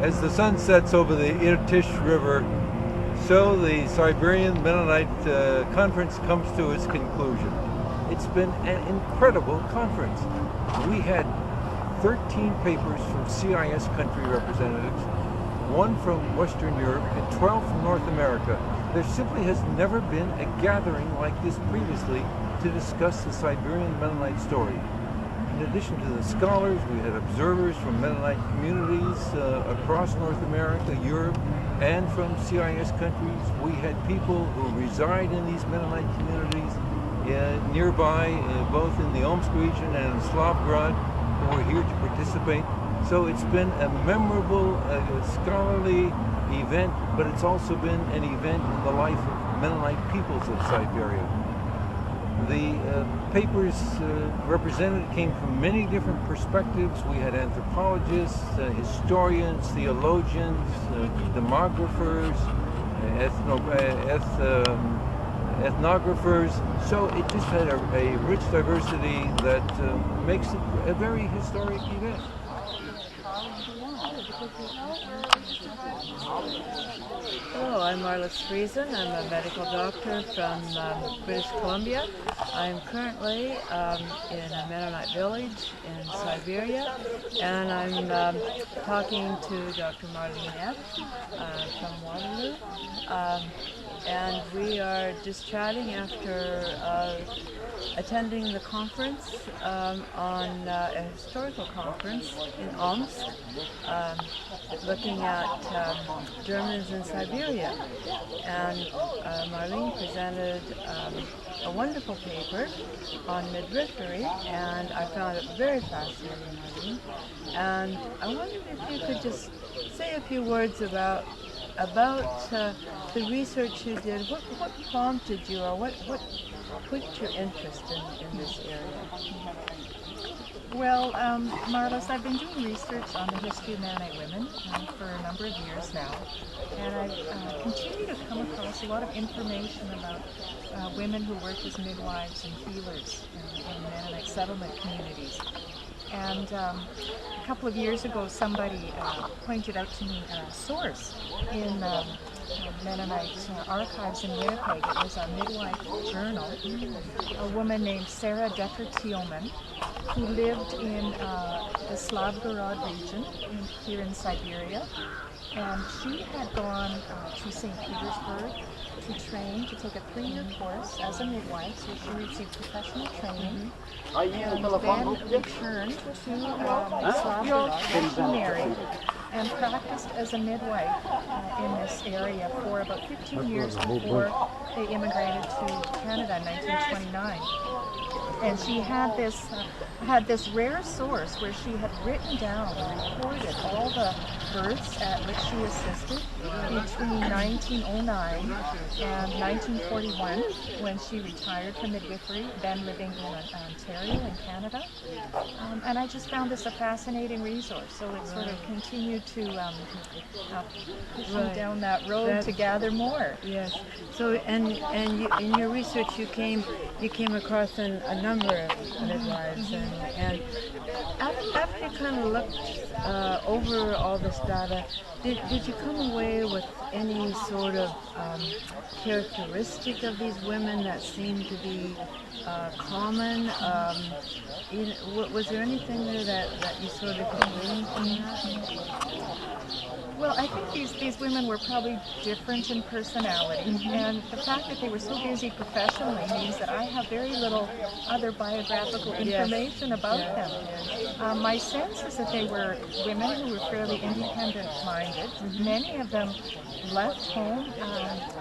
As the sun sets over the Irtysh River, so the Siberian Mennonite conference comes to its conclusion. It's been an incredible conference. We had 13 papers from CIS country representatives, 1 from Western Europe, and 12 from North America. There simply has never been a gathering like this previously to discuss the Siberian Mennonite story. In addition to the scholars, we had observers from Mennonite communities across North America, Europe, and from CIS countries. We had people who reside in these Mennonite communities nearby, both in the Omsk region and in Slavgrad, who were here to participate. So it's been a memorable scholarly event, but it's also been an event in the life of Mennonite peoples of Siberia. The papers represented came from many different perspectives. We had anthropologists, historians, theologians, demographers, ethnographers. So it just had a rich diversity that makes it a very historic event. Hello, I'm Marla Friesen. I'm a medical doctor from British Columbia. I'm currently in a Mennonite village in Siberia, and I'm talking to Dr. Marlene F. From Waterloo. And we are just chatting after attending the conference on a historical conference in Omsk, looking at Germans in Siberia. And Marlene presented a wonderful paper on midwifery, and I found it very fascinating, Marlene. And I wondered if you could just say a few words about the research you did. What prompted you, or what piqued your interest in this area? Well, Marlos, I've been doing research on the history of Mennonite women for a number of years now, and I've continued to come across a lot of information about women who work as midwives and healers in Mennonite settlement communities. And a couple of years ago, somebody pointed out to me a source in Mennonite archives in Winnipeg. It was a midwife journal. A woman named Sarah Decker-Thielman, who lived in the Slavgorod region here in Siberia. And she had gone to St. Petersburg to train, to take a 3-year course as a midwife, so she received professional training, and then returned to Slavgorod, where she married, and practiced as a midwife in this area for about 15 years before they immigrated to Canada in 1929. And she had this rare source where she had written down and recorded all the births at which she assisted between 1909 and 1941, when she retired from midwifery, then living in Ontario in Canada. And I just found this a fascinating resource, so it sort of continued to push me down that road to gather more. Yes. So, and you, in your research, you came across a number of midwives, and after you kind of looked over all this data, did you come away with any sort of characteristic of these women that seemed to be common? Was there anything there that you sort of could glean from that? Well, I think these women were probably different in personality, and the fact that they were so busy professionally means that I have very little other biographical information about them. My sense is that they were women who were fairly independent-minded. Many of them left home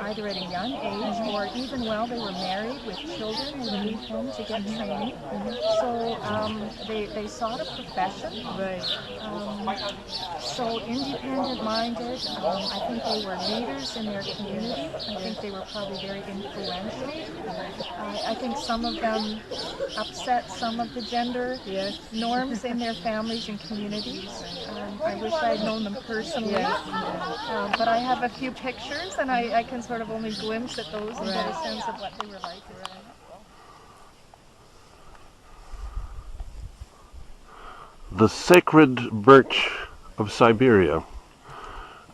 either at a young age or even while they were married with children who would leave home to get training. So they sought a profession. Right. So independent-minded. I think they were leaders in their community. I think they were probably very influential. I think some of them upset some of the gender norms in their families and communities. I wish I had known them personally. But I have a few pictures, and I can sort of only glimpse at those and get a sense of what they were like. The sacred birch of Siberia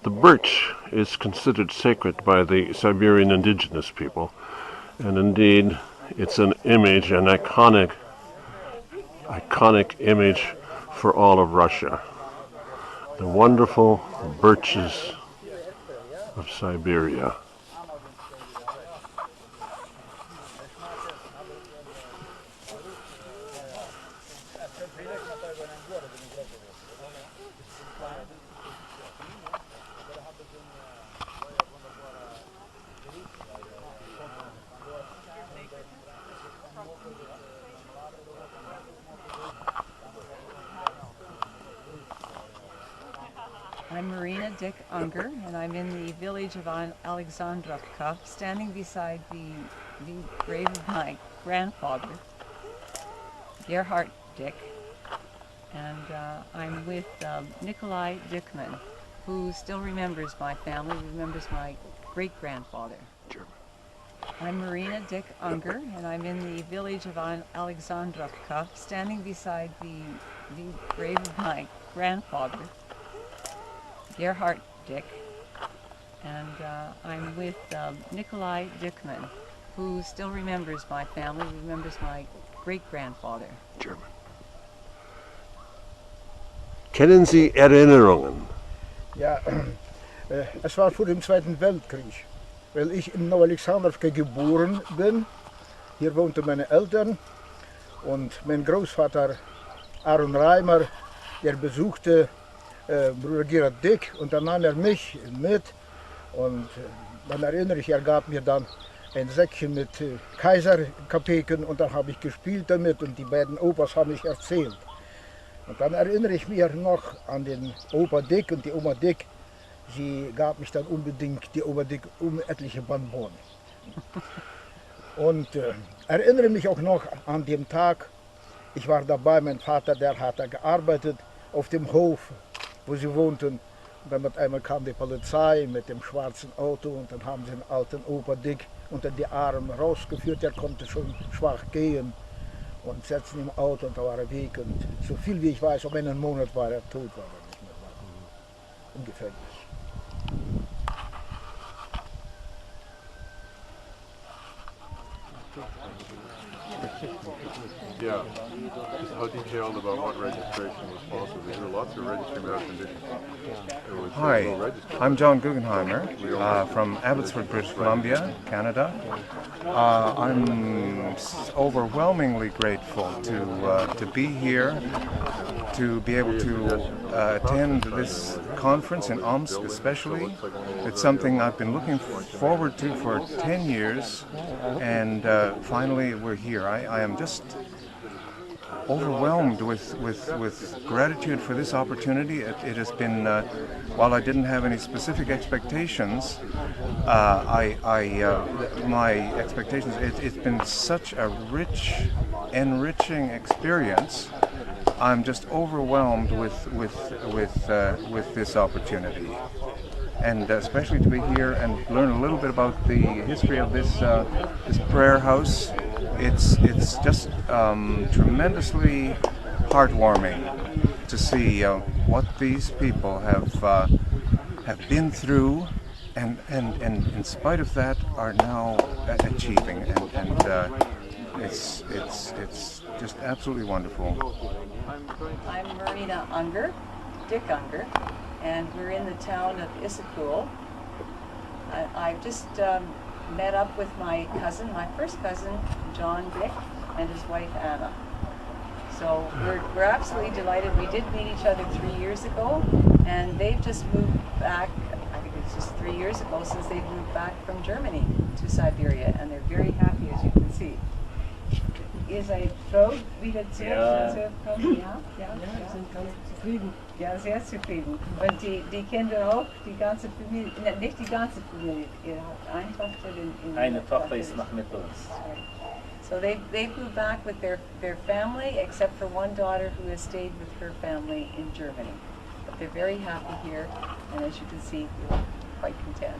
The birch is considered sacred by the Siberian indigenous people, and indeed it's an image, an iconic image for all of Russia. The wonderful birches of Siberia. I'm Marina Dick Unger, and I'm in the village of Alexandrovka, standing beside the grave of my grandfather, Gerhard Dick, and I'm with Nikolai Dickman, who still remembers my family, remembers my great-grandfather. I'm Marina Dick Unger, and I'm in the village of Alexandrovka, standing beside the grave of my grandfather, Gerhard Dick, and I'm with Nikolai Dickman, who still remembers my family, remembers my great-grandfather. German. Kennen Sie Erinnerungen? Ja, es war vor dem Zweiten Weltkrieg, weil ich in Neu-Alexandrovka geboren bin. Hier wohnten meine Eltern und mein Großvater Aaron Reimer, der besuchte Bruder Gerhard Dick und dann nahm er mich mit und dann erinnere ich, er gab mir dann ein Säckchen mit Kaiserkapeken und dann habe ich gespielt damit und die beiden Opas haben mich erzählt. Und dann erinnere ich mich noch an den Opa Dick und die Oma Dick. Sie gab mich dann unbedingt, die Oma Dick, etliche Bonbons. Und erinnere mich auch noch an den Tag, ich war dabei, mein Vater, der hat da gearbeitet auf dem Hof, wo sie wohnten. Und dann mit einmal kam die Polizei mit dem schwarzen Auto und dann haben sie den alten Opa Dick unter die Arme rausgeführt, der konnte schon schwach gehen. Und setzten im Auto und da war er weg. Und so viel wie ich weiß, um einen Monat war er tot, war er nicht mehr da. Im Gefängnis. Yeah. Just how detailed about what registration was possible. There were lots of registering without conditions. Hi, I'm John Guggenheimer from Abbotsford, British Columbia, Canada. I'm overwhelmingly grateful to be here, to be able to attend this conference in Omsk especially. It's something I've been looking forward to for 10 years, and finally we're here. I am just overwhelmed with gratitude for this opportunity. It has been, while I didn't have any specific expectations, my expectations, it's been such a rich, enriching experience. I'm just overwhelmed with this opportunity. And especially to be here and learn a little bit about the history of this prayer house. It's just tremendously heartwarming to see what these people have been through, and in spite of that are now achieving, and it's just absolutely wonderful. I'm Marina Unger, Dick Unger, and we're in the town of Issyk. I've just met up with my cousin, my first cousin, John Dick, and his wife Anna. So we're absolutely delighted. We did meet each other 3 years ago, and they've just moved back, I think it's just 3 years ago since they've moved back from Germany to Siberia, and they're very happy, as you can see. Ihr seid froh, wieder zurückzukommen? Ja, wir sind ganz zufrieden. Ja, sehr zufrieden. Und die Kinder auch, die ganze Familie, nicht die ganze Familie, ihr habt einfach eine Tochter ist noch mit uns. So they've moved back with their family, except for one daughter who has stayed with her family in Germany. But they're very happy here, and as you can see, we're quite content.